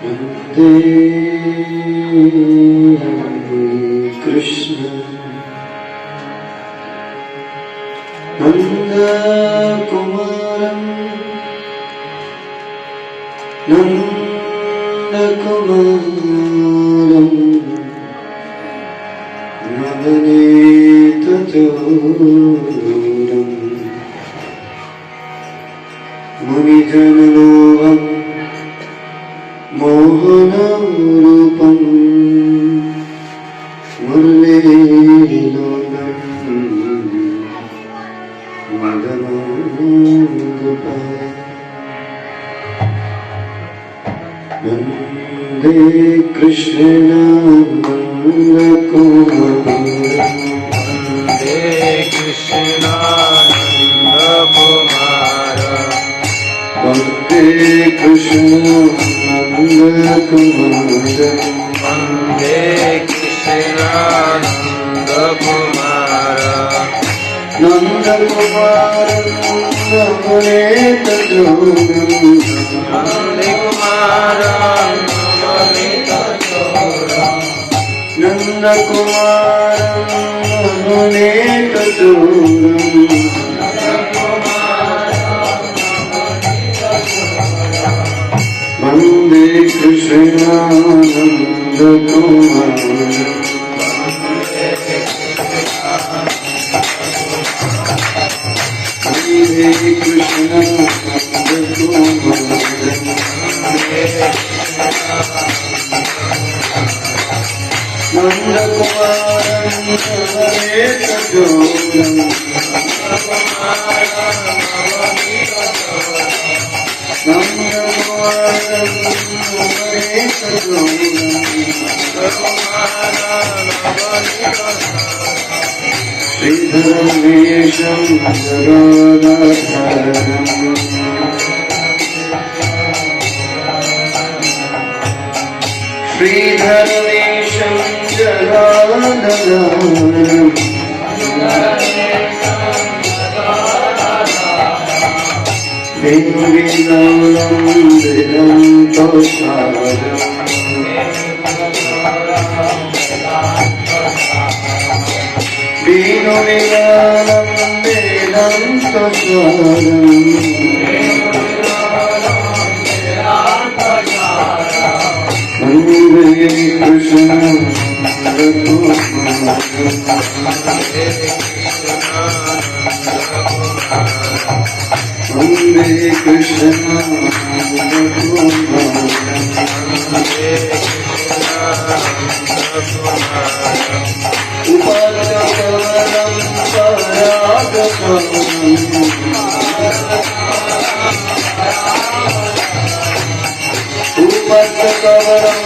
वन्दे कृष्ण नन्दकुमारं नवनीतचूरम् मुनिजनलोभम् मोहनरूपम् मुरलीलोलम् मदनोपम् वन्दे कृष्ण नन्दकुमारम् वन्दे कृष्णानन्दकुमारम् वन्दे कृष्ण नन्दकुमारम् वन्दे कृष्णानन्दकुमारम् नन्दकुमारं नवनीतचूरम् नन्दकुमारं नवनीतचूरम् नन्दकुमारं नवनीतचूरम् वन्दे कृष्णानन्दकुमारम् वन्दे कृष्णानन्दकुमारम् नन्दकुमारं नवनीतचूरम् नन्दकुमारं नवनीतचूरम् श्रीधरमेशं जगदाधारम् श्रीधरमेशं जगदाधारम् वेणुविलोलं वेदान्तसारम् वेणुविलोलं वेदान्तसारम् वन्दे कृष्ण वन्दे कृष्ण उपादकवरं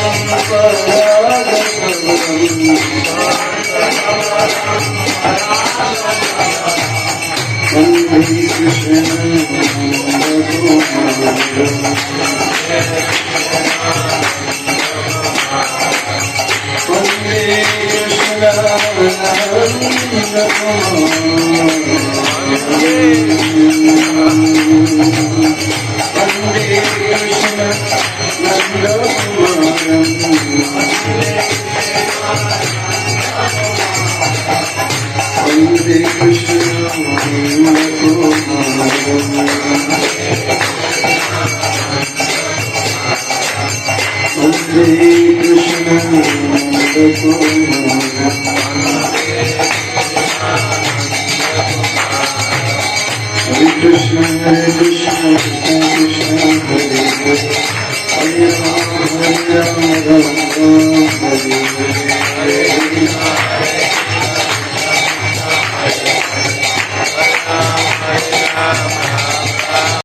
वन्दे कृष्ण वन्दे कृष्ण वन्दे कृष्ण हरे कृष्ण कृष्ण कृष्ण